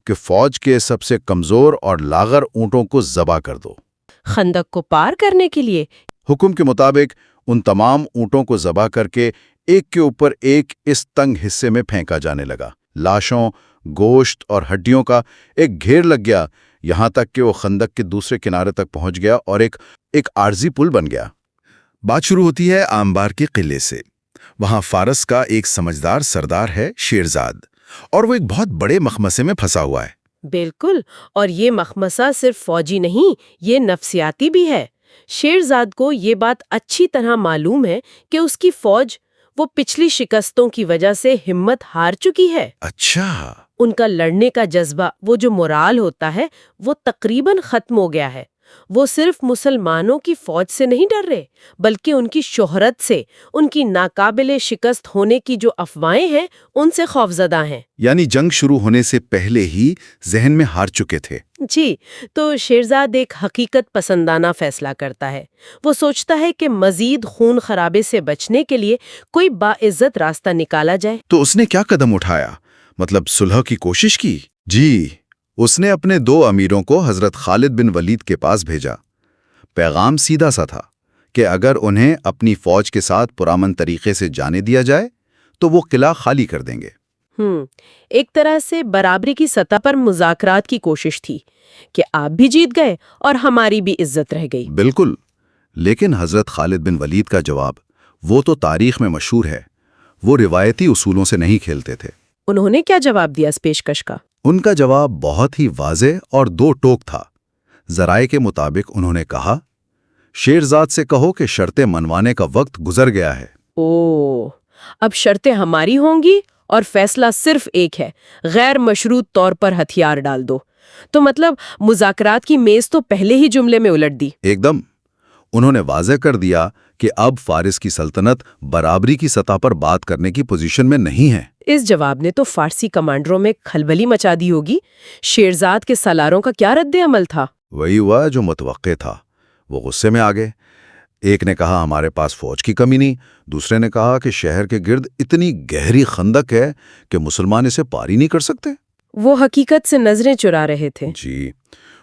کہ فوج کے سب سے کمزور اور لاغر اونٹوں کو ذبح کر دو۔ خندق کو پار کرنے کے لیے؟ حکم کے مطابق ان تمام اونٹوں کو ذبح کر کے ایک کے اوپر ایک اس تنگ حصے میں پھینکا جانے لگا۔ لاشوں، گوشت اور ہڈیوں کا ایک گھیر لگ گیا، یہاں تک کہ وہ خندق کے دوسرے کنارے تک پہنچ گیا اور ایک عارضی پل بن گیا۔ بات شروع ہوتی ہے آمبار کے قلعے سے۔ وہاں فارس کا ایک سمجھدار سردار ہے شیرزاد، اور وہ ایک بہت بڑے مخمسے میں پھنسا ہوا ہے۔ بالکل، اور یہ مخمسہ صرف فوجی نہیں، یہ نفسیاتی بھی ہے۔ شیرزاد کو یہ بات اچھی طرح معلوم ہے کہ اس کی فوج وہ پچھلی شکستوں کی وجہ سے ہمت ہار چکی ہے۔ اچھا۔ ان کا لڑنے کا جذبہ، وہ جو مورال ہوتا ہے، وہ تقریباً ختم ہو گیا ہے۔ وہ صرف مسلمانوں کی فوج سے نہیں ڈر رہے، بلکہ ان کی شہرت سے، ان کی ناقابل شکست ہونے کی جو افواہیں ہیں، ان سے خوفزدہ ہیں۔ یعنی جنگ شروع ہونے سے پہلے ہی ذہن میں ہار چکے تھے۔ جی، تو شیرزاد ایک حقیقت پسندانہ فیصلہ کرتا ہے۔ وہ سوچتا ہے کہ مزید خون خرابے سے بچنے کے لیے کوئی باعزت راستہ نکالا جائے۔ تو اس نے کیا قدم اٹھایا؟ مطلب صلح کی کوشش کی؟ جی، اس نے اپنے 2 امیروں کو حضرت خالد بن ولید کے پاس بھیجا۔ پیغام سیدھا سا تھا کہ اگر انہیں اپنی فوج کے ساتھ پرامن طریقے سے جانے دیا جائے تو وہ قلعہ خالی کر دیں گے۔ ایک طرح سے برابری کی سطح پر مذاکرات کی کوشش تھی کہ آپ بھی جیت گئے اور ہماری بھی عزت رہ گئی۔ بالکل، لیکن حضرت خالد بن ولید کا جواب، وہ تو تاریخ میں مشہور ہے، وہ روایتی اصولوں سے نہیں کھیلتے تھے۔ انہوں نے کیا جواب دیا اس پیشکش کا؟ ان کا جواب بہت ہی واضح اور 2 ٹوک تھا۔ ذرائع کے مطابق انہوں نے کہا، شیرزاد سے کہو کہ شرطیں منوانے کا وقت گزر گیا ہے۔ اب شرطیں ہماری ہوں گی اور فیصلہ صرف ایک ہے، غیر مشروط طور پر ہتھیار ڈال دو۔ تو مطلب مذاکرات کی میز تو پہلے ہی جملے میں الٹ دی۔ ایک دم، انہوں نے واضح کر دیا کہ اب فارس کی سلطنت برابری کی سطح پر بات کرنے کی پوزیشن میں نہیں ہے۔ اس جواب نے تو فارسی کمانڈروں میں کھلبلی مچا دی ہوگی۔ شیرزاد کے سالاروں کا کیا رد عمل تھا؟ وہی ہوا جو متوقع تھا، وہ غصے میں آ گئے۔ ایک نے کہا ہمارے پاس فوج کی کمی نہیں، دوسرے نے کہا کہ شہر کے گرد اتنی گہری خندق ہے کہ مسلمان اسے پار ہی نہیں کر سکتے۔ وہ حقیقت سے نظریں چرا رہے تھے۔ جی،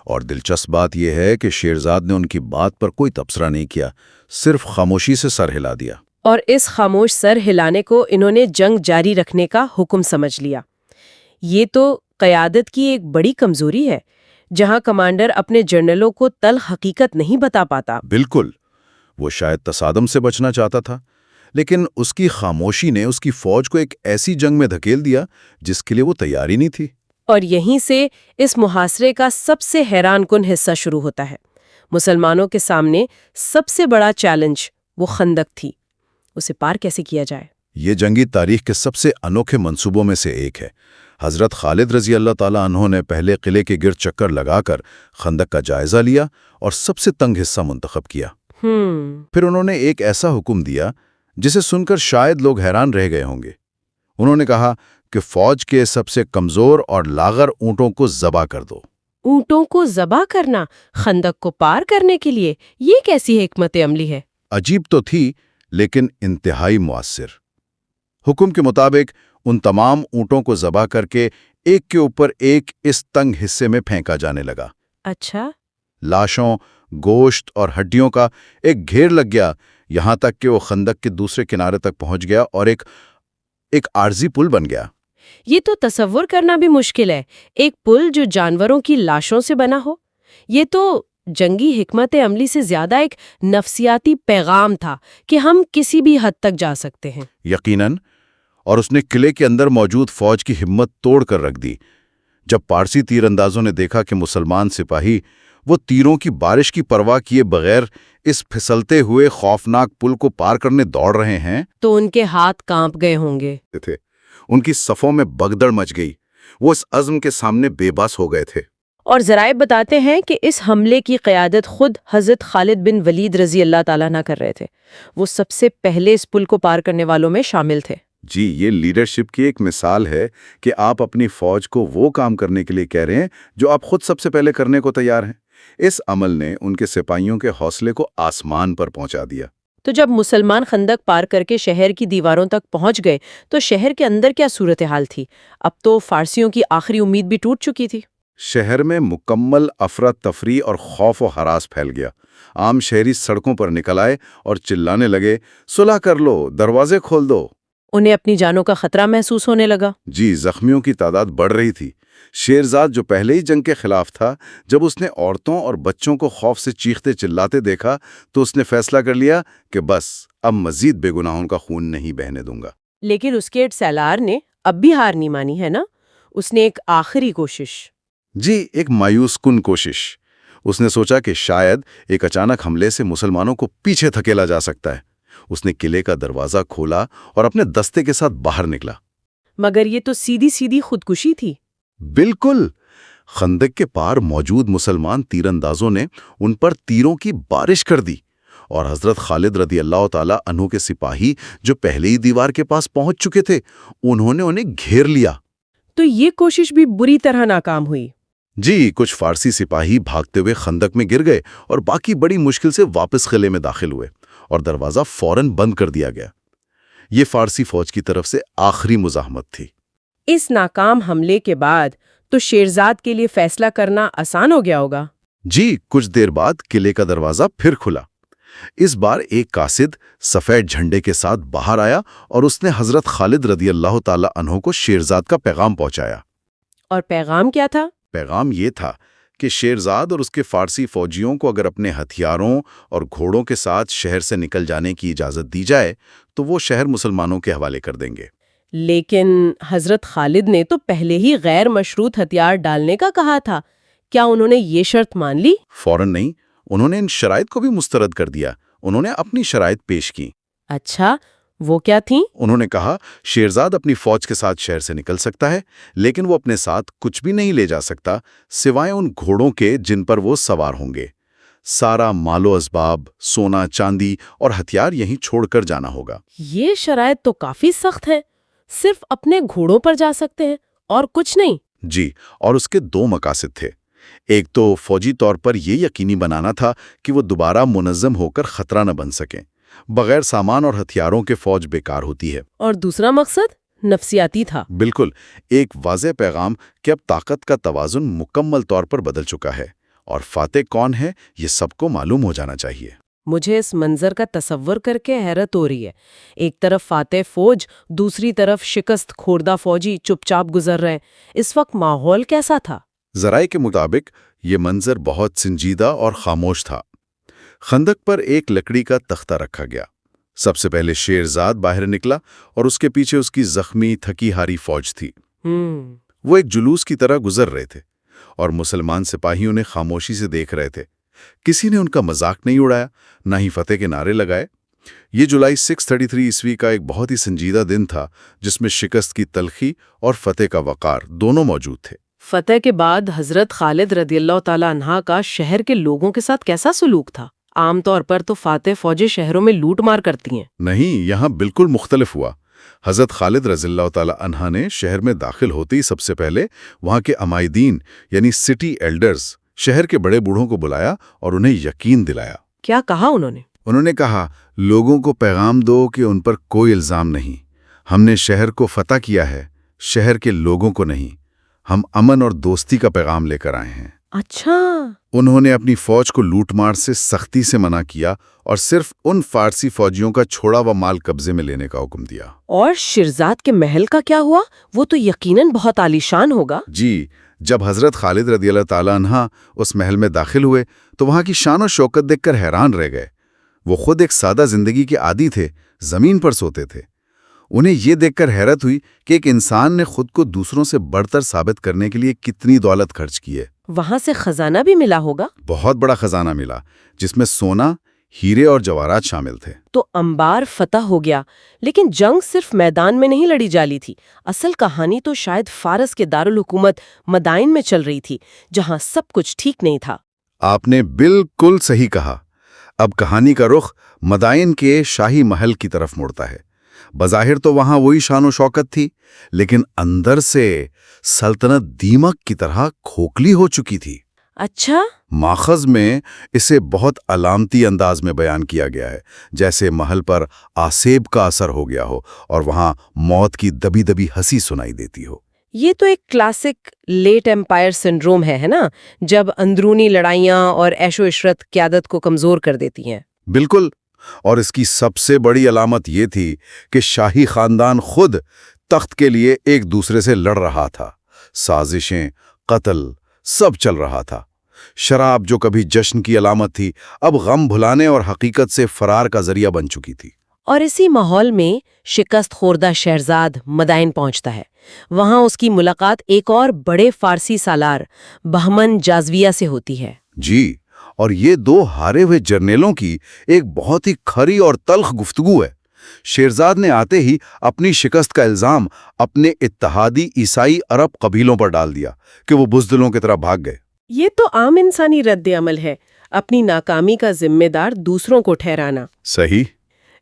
اور دلچسپ بات یہ ہے کہ شیرزاد نے ان کی بات پر کوئی تبصرہ نہیں کیا، صرف خاموشی سے سر ہلا دیا۔ اور اس خاموش سر ہلانے کو انہوں نے جنگ جاری رکھنے کا حکم سمجھ لیا۔ یہ تو قیادت کی ایک بڑی کمزوری ہے، جہاں کمانڈر اپنے جنرلوں کو تلخ حقیقت نہیں بتا پاتا۔ بالکل، وہ شاید تصادم سے بچنا چاہتا تھا، لیکن اس کی خاموشی نے اس کی فوج کو ایک ایسی جنگ میں دھکیل دیا جس کے لیے وہ تیار ہی نہیں تھی۔ اور یہیں سے اس محاصرے کا سب سے حیران کن حصہ شروع ہوتا ہے۔ مسلمانوں کے سامنے سب سے بڑا چیلنج وہ خندق تھی، اسے پار کیسے کیا جائے؟ یہ جنگی تاریخ کے سب سے انوکھے منصوبوں میں سے ایک ہے۔ حضرت خالد رضی اللہ تعالیٰ عنہ نے پہلے قلعے کے گرد چکر لگا کر خندق کا جائزہ لیا اور سب سے تنگ حصہ منتخب کیا۔ پھر انہوں نے ایک ایسا حکم دیا جسے سن کر شاید لوگ حیران رہ گئے ہوں گے۔ انہوں نے کہا کہ فوج کے سب سے کمزور اور لاغر اونٹوں کو ذبح کر دو۔ اونٹوں کو ذبح کرنا خندق کو پار کرنے کے لیے، یہ کیسی حکمت عملی ہے؟ عجیب تو تھی، لیکن انتہائی مؤثر۔ حکم کے مطابق ان تمام اونٹوں کو ذبح کر کے ایک کے اوپر ایک اس تنگ حصے میں پھینکا جانے لگا۔ اچھا۔ لاشوں، گوشت اور ہڈیوں کا ایک گھیر لگ گیا، یہاں تک کہ وہ خندق کے دوسرے کنارے تک پہنچ گیا اور ایک عارضی پل بن گیا۔ یہ تو تصور کرنا بھی مشکل ہے، ایک پل جو جانوروں کی لاشوں سے بنا ہو۔ یہ تو جنگی حکمت عملی سے زیادہ ایک نفسیاتی پیغام تھا کہ ہم کسی بھی حد تک جا سکتے ہیں۔ یقیناً، اور اس نے قلعے کے اندر موجود فوج کی ہمت توڑ کر رکھ دی۔ جب پارسی تیر اندازوں نے دیکھا کہ مسلمان سپاہی وہ تیروں کی بارش کی پرواہ کیے بغیر اس پھسلتے ہوئے خوفناک پل کو پار کرنے دوڑ رہے ہیں تو ان کے ہاتھ کانپ گئے ہوں گے۔ ان کی صفوں میں بگدڑ مچ گئی، وہ اس عزم کے سامنے بے بس ہو گئے تھے۔ اور ذرائع بتاتے ہیں کہ اس حملے کی قیادت خود حضرت خالد بن ولید رضی اللہ تعالیٰ عنہ کر رہے تھے۔ وہ سب سے پہلے اس پل کو پار کرنے والوں میں شامل تھے۔ جی، یہ لیڈرشپ کی ایک مثال ہے کہ آپ اپنی فوج کو وہ کام کرنے کے لیے کہہ رہے ہیں جو آپ خود سب سے پہلے کرنے کو تیار ہیں۔ اس عمل نے ان کے سپاہیوں کے حوصلے کو آسمان پر پہنچا دیا۔ تو جب مسلمان خندق پار کر کے شہر کی دیواروں تک پہنچ گئے تو شہر کے اندر کیا صورتحال تھی؟ اب تو فارسیوں کی آخری امید بھی ٹوٹ چکی تھی۔ شہر میں مکمل افراتفری اور خوف و ہراس پھیل گیا۔ عام شہری سڑکوں پر نکل آئے اور چلانے لگے، صلح کر لو، دروازے کھول دو۔ انہیں اپنی جانوں کا خطرہ محسوس ہونے لگا۔ جی، زخمیوں کی تعداد بڑھ رہی تھی۔ شیرزاد جو پہلے ہی جنگ کے خلاف تھا، جب اس نے عورتوں اور بچوں کو خوف سے چیختے چلاتے دیکھا تو اس نے فیصلہ کر لیا کہ بس اب مزید بے گناہوں کا خون نہیں بہنے دوں گا۔ لیکن اس کے سالار نے اب بھی ہار نہیں مانی ہے نا؟ اس نے ایک آخری کوشش۔ جی، ایک مایوس کن کوشش۔ اس نے سوچا کہ شاید ایک اچانک حملے سے مسلمانوں کو پیچھے دھکیلا جا سکتا ہے۔ اس نے قلعے کا دروازہ کھولا اور اپنے دستے کے ساتھ باہر نکلا۔ مگر یہ تو سیدھی سیدھی خودکشی تھی۔ بالکل۔ خندق کے پار موجود مسلمان تیر اندازوں نے ان پر تیروں کی بارش کر دی اور حضرت خالد رضی اللہ تعالی عنہ کے سپاہی جو پہلے ہی دیوار کے پاس پہنچ چکے تھے، انہوں نے انہیں گھیر لیا۔ تو یہ کوشش بھی بری طرح ناکام ہوئی۔ جی، کچھ فارسی سپاہی بھاگتے ہوئے خندق میں گر گئے اور باقی بڑی مشکل سے واپس قلعے میں داخل ہوئے اور دروازہ فوراً بند کر دیا گیا۔ یہ فارسی فوج کی طرف سے آخری مزاحمت تھی۔ اس ناکام حملے کے بعد تو شیرزاد کے لیے فیصلہ کرنا آسان ہو گیا ہوگا۔ جی، کچھ دیر بعد قلعے کا دروازہ پھر کھلا۔ اس بار ایک قاصد سفید جھنڈے کے ساتھ باہر آیا اور اس نے حضرت خالد رضی اللہ تعالی عنہ کو شیرزاد کا پیغام پہنچایا۔ اور پیغام کیا تھا؟ پیغام یہ تھا کہ شیرزاد اور اس کے فارسی فوجیوں کو اگر اپنے ہتھیاروں اور گھوڑوں کے ساتھ شہر سے نکل جانے کی اجازت دی جائے تو وہ شہر مسلمانوں کے حوالے کر دیں گے۔ لیکن حضرت خالد نے تو پہلے ہی غیر مشروط ہتھیار ڈالنے کا کہا تھا۔ کیا انہوں نے یہ شرط مان لی؟ فوراً نہیں، انہوں نے ان شرائط کو بھی مسترد کر دیا۔ انہوں نے اپنی شرائط پیش کی۔ اچھا، وہ کیا تھیں؟ انہوں نے کہا شیرزاد اپنی فوج کے ساتھ شہر سے نکل سکتا ہے، لیکن وہ اپنے ساتھ کچھ بھی نہیں لے جا سکتا سوائے ان گھوڑوں کے جن پر وہ سوار ہوں گے۔ سارا مال و اسباب، سونا چاندی اور ہتھیار یہیں چھوڑ کر جانا ہوگا۔ یہ شرائط تو کافی سخت ہے۔ صرف اپنے گھوڑوں پر جا سکتے ہیں اور کچھ نہیں؟ جی، اور اس کے دو مقاصد تھے۔ ایک تو فوجی طور پر یہ یقینی بنانا تھا کہ وہ دوبارہ منظم ہو کر خطرہ نہ بن سکیں۔ بغیر سامان اور ہتھیاروں کے فوج بیکار ہوتی ہے۔ اور دوسرا مقصد نفسیاتی تھا۔ بالکل، ایک واضح پیغام کہ اب طاقت کا توازن مکمل طور پر بدل چکا ہے اور فاتح کون ہے یہ سب کو معلوم ہو جانا چاہیے۔ مجھے اس منظر کا تصور کر کے حیرت ہو رہی ہے۔ ایک طرف فاتح فوج، دوسری طرف شکست خوردہ فوجی چپ چاپ گزر رہے۔ اس وقت ماحول کیسا تھا؟ ذرائع کے مطابق یہ منظر بہت سنجیدہ اور خاموش تھا۔ خندق پر ایک لکڑی کا تختہ رکھا گیا۔ سب سے پہلے شیرزاد باہر نکلا اور اس کے پیچھے اس کی زخمی تھکی ہاری فوج تھی۔ وہ ایک جلوس کی طرح گزر رہے تھے اور مسلمان سپاہی انہیں خاموشی سے دیکھ رہے تھے۔ کسی نے ان کا مذاق نہیں اڑایا، نہ ہی فتح کے نعرے لگائے۔ یہ جولائی 633 عیسوی کا ایک بہت ہی سنجیدہ دن تھا جس میں شکست کی تلخی اور فتح کا وقار دونوں موجود تھے۔ فتح کے بعد حضرت خالد رضی اللہ تعالی عنہ کا شہر کے لوگوں کے ساتھ کیسا سلوک تھا؟ عام طور پر تو فاتح فوجیں شہروں میں لوٹ مار کرتی ہیں۔ نہیں، یہاں بالکل مختلف ہوا۔ حضرت خالد رضی اللہ تعالی عنہ نے شہر میں داخل ہوتے ہی سب سے پہلے وہاں کے عمائدین یعنی سٹی ایلڈرز، شہر کے بڑے بوڑھوں کو بلایا اور انہیں یقین دلایا۔ کیا کہا انہوں نے؟ انہوں نے کہا لوگوں کو پیغام دو کہ ان پر کوئی الزام نہیں۔ ہم نے شہر کو فتح کیا ہے، شہر کے لوگوں کو نہیں۔ ہم امن اور دوستی کا پیغام لے کر آئے ہیں۔ اچھا۔ انہوں نے اپنی فوج کو لوٹ مار سے سختی سے منع کیا اور صرف ان فارسی فوجیوں کا چھوڑا ہوا مال قبضے میں لینے کا حکم دیا۔ اور شیرزاد کے محل کا کیا ہوا؟ وہ تو یقیناً بہت عالیشان ہوگا۔ جی، جب حضرت خالد رضی اللہ تعالیٰ عنہ اس محل میں داخل ہوئے تو وہاں کی شان و شوکت دیکھ کر حیران رہ گئے۔ وہ خود ایک سادہ زندگی کے عادی تھے، زمین پر سوتے تھے۔ انہیں یہ دیکھ کر حیرت ہوئی کہ ایک انسان نے خود کو دوسروں سے بڑھ کر ثابت کرنے کے لیے کتنی دولت خرچ کی ہے۔ وہاں سے خزانہ بھی ملا ہوگا؟ بہت بڑا خزانہ ملا جس میں سونا، ہیرے اور جواہرات شامل تھے۔ تو انبار فتح ہو گیا، لیکن جنگ صرف میدان میں نہیں لڑی جالی تھی۔ اصل کہانی تو شاید فارس کے دارالحکومت مدائن میں چل رہی تھی، جہاں سب کچھ ٹھیک نہیں تھا۔ آپ نے بالکل صحیح کہا۔ اب کہانی کا رخ مدائن کے شاہی محل کی طرف مڑتا ہے۔ بظاہر تو وہاں وہی شان و شوکت تھی، لیکن اندر سے سلطنت دیمک کی طرح کھوکھلی ہو چکی تھی۔ اچھا، ماخذ میں اسے بہت علامتی انداز میں بیان کیا گیا ہے، جیسے محل پر آسیب کا اثر ہو گیا ہو اور وہاں موت کی دبی دبی ہنسی سنائی دیتی ہو۔ یہ تو ایک کلاسک لیٹ ایمپائر سنڈروم ہے نا، جب اندرونی لڑائیاں اور عیش و عشرت قیادت کو کمزور کر دیتی ہیں۔ بالکل، اور اس کی سب سے بڑی علامت یہ تھی کہ شاہی خاندان خود تخت کے لیے ایک دوسرے سے لڑ رہا تھا، سازشیں، قتل، سب چل رہا تھا۔ شراب جو کبھی جشن کی علامت تھی، اب غم بھلانے اور حقیقت سے فرار کا ذریعہ بن چکی تھی۔ اور اسی ماحول میں شکست خوردہ شہرزاد مدائن پہنچتا ہے۔ وہاں اس کی ملاقات ایک اور بڑے فارسی سالار بہمن جازویہ سے ہوتی ہے۔ جی، اور یہ دو ہارے ہوئے جرنیلوں کی ایک بہت ہی کھری اور تلخ گفتگو ہے۔ شیرزاد نے آتے ہی اپنی شکست کا الزام اپنے اتحادی عیسائی عرب قبیلوں پر ڈال دیا کہ وہ بزدلوں کی طرح بھاگ گئے۔ یہ تو عام انسانی رد عمل ہے، اپنی ناکامی کا ذمہ دار دوسروں کو ٹھہرانا۔ صحیح۔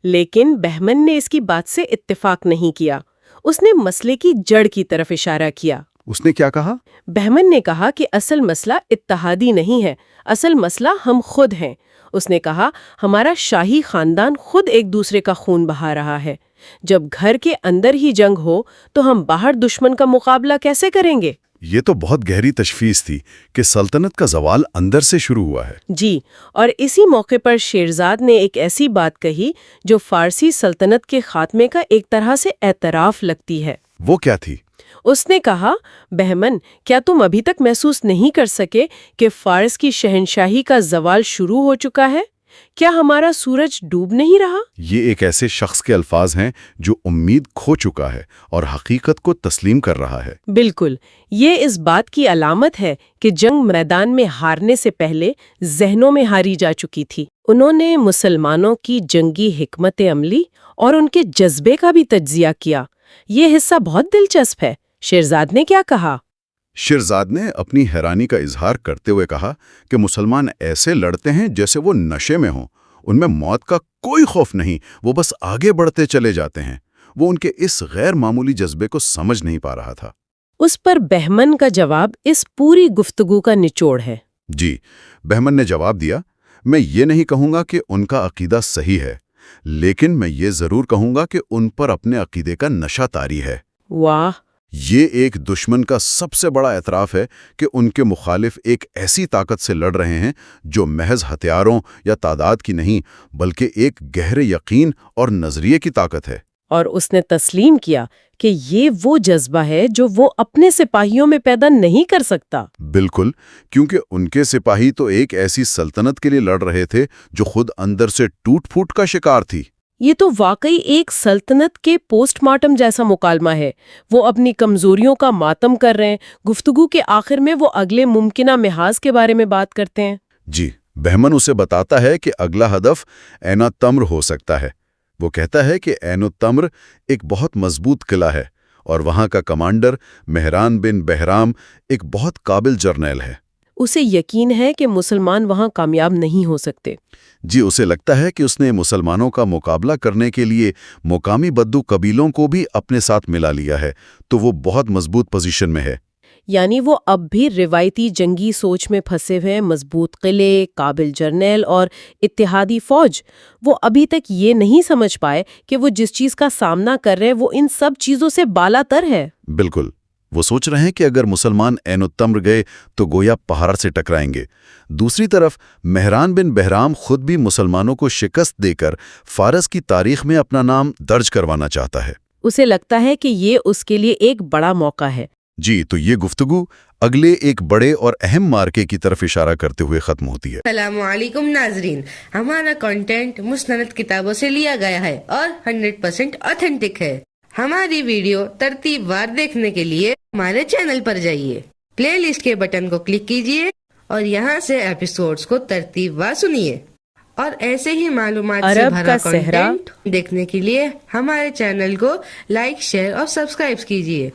لیکن بہمن نے اس کی بات سے اتفاق نہیں کیا۔ اس نے مسئلے کی جڑ کی طرف اشارہ کیا۔ اس نے کیا کہا؟ بہمن نے کہا کہ اصل مسئلہ اتحادی نہیں ہے، اصل مسئلہ ہم خود ہیں۔ اس نے کہا ہمارا شاہی خاندان خود ایک دوسرے کا خون بہا رہا ہے۔ جب گھر کے اندر ہی جنگ ہو تو ہم باہر دشمن کا مقابلہ کیسے کریں گے؟ یہ تو بہت گہری تشخیص تھی کہ سلطنت کا زوال اندر سے شروع ہوا ہے۔ جی، اور اسی موقع پر شیرزاد نے ایک ایسی بات کہی جو فارسی سلطنت کے خاتمے کا ایک طرح سے اعتراف لگتی ہے۔ وہ کیا تھی؟ اس نے کہا، بہمن، کیا تم ابھی تک محسوس نہیں کر سکے کہ فارس کی شہنشاہی کا زوال شروع ہو چکا ہے؟ کیا ہمارا سورج ڈوب نہیں رہا؟ یہ ایک ایسے شخص کے الفاظ ہیں جو امید کھو چکا ہے اور حقیقت کو تسلیم کر رہا ہے۔ بالکل، یہ اس بات کی علامت ہے کہ جنگ میدان میں ہارنے سے پہلے ذہنوں میں ہاری جا چکی تھی۔ انہوں نے مسلمانوں کی جنگی حکمت عملی اور ان کے جذبے کا بھی تجزیہ کیا۔ یہ حصہ بہت دلچسپ ہے۔ شیرزاد نے کیا کہا؟ شیرزاد نے اپنی حیرانی کا اظہار کرتے ہوئے کہا کہ مسلمان ایسے لڑتے ہیں جیسے وہ نشے میں ہوں، ان میں موت کا کوئی خوف نہیں، وہ بس آگے بڑھتے چلے جاتے ہیں۔ وہ ان کے اس غیر معمولی جذبے کو سمجھ نہیں پا رہا تھا۔ اس پر بہمن کا جواب اس پوری گفتگو کا نچوڑ ہے۔ جی، بہمن نے جواب دیا، میں یہ نہیں کہوں گا کہ ان کا عقیدہ صحیح ہے، لیکن میں یہ ضرور کہوں گا کہ ان پر اپنے عقیدے کا نشہ طاری ہے۔ واہ! یہ ایک دشمن کا سب سے بڑا اعتراف ہے کہ ان کے مخالف ایک ایسی طاقت سے لڑ رہے ہیں جو محض ہتھیاروں یا تعداد کی نہیں بلکہ ایک گہرے یقین اور نظریے کی طاقت ہے۔ اور اس نے تسلیم کیا کہ یہ وہ جذبہ ہے جو وہ اپنے سپاہیوں میں پیدا نہیں کر سکتا۔ بالکل، کیونکہ ان کے سپاہی تو ایک ایسی سلطنت کے لیے لڑ رہے تھے جو خود اندر سے ٹوٹ پھوٹ کا شکار تھی۔ یہ تو واقعی ایک سلطنت کے پوسٹ مارٹم جیسا مکالمہ ہے۔ وہ اپنی کمزوریوں کا ماتم کر رہے ہیں، گفتگو کے آخر میں وہ اگلے ممکنہ محاذ کے بارے میں بات کرتے ہیں۔ جی، بہمن اسے بتاتا ہے کہ اگلا ہدف عین التمر ہو سکتا ہے۔ وہ کہتا ہے کہ عین التمر ایک بہت مضبوط قلعہ ہے اور وہاں کا کمانڈر مہران بن بہرام ایک بہت قابل جرنیل ہے۔ اسے یقین ہے کہ مسلمان وہاں کامیاب نہیں ہو سکتے۔ جی، اسے لگتا ہے کہ اس نے مسلمانوں کا مقابلہ کرنے کے لیے مقامی بدو قبیلوں کو بھی اپنے ساتھ ملا لیا ہے، تو وہ بہت مضبوط پوزیشن میں ہے۔ یعنی وہ اب بھی روایتی جنگی سوچ میں پھنسے ہوئے، مضبوط قلعے، قابل جرنیل اور اتحادی فوج۔ وہ ابھی تک یہ نہیں سمجھ پائے کہ وہ جس چیز کا سامنا کر رہے وہ ان سب چیزوں سے بالا تر ہے۔ بالکل، وہ سوچ رہے ہیں کہ اگر مسلمان عین التمر گئے تو گویا پہاڑ سے ٹکرائیں گے۔ دوسری طرف مہران بن بہرام خود بھی مسلمانوں کو شکست دے کر فارس کی تاریخ میں اپنا نام درج کروانا چاہتا ہے۔ اسے لگتا ہے کہ یہ اس کے لیے ایک بڑا موقع ہے۔ جی، تو یہ گفتگو اگلے ایک بڑے اور اہم مارکے کی طرف اشارہ کرتے ہوئے ختم ہوتی ہے۔ السلام علیکم ناظرین، ہمارا کنٹینٹ مستند کتابوں سے لیا گیا ہے اور 100% آتھینٹک ہے۔ ہماری ویڈیو ترتیب وار دیکھنے کے لیے ہمارے چینل پر جائیے، پلے لسٹ کے بٹن کو کلک کیجیے اور یہاں سے ایپیسوڈز کو ترتیب وار سنیے۔ اور ایسے ہی معلومات سے عرب بھرا کا صحرا کنٹینٹ دیکھنے کے لیے ہمارے چینل کو لائک، شیئر اور سبسکرائب کیجیے۔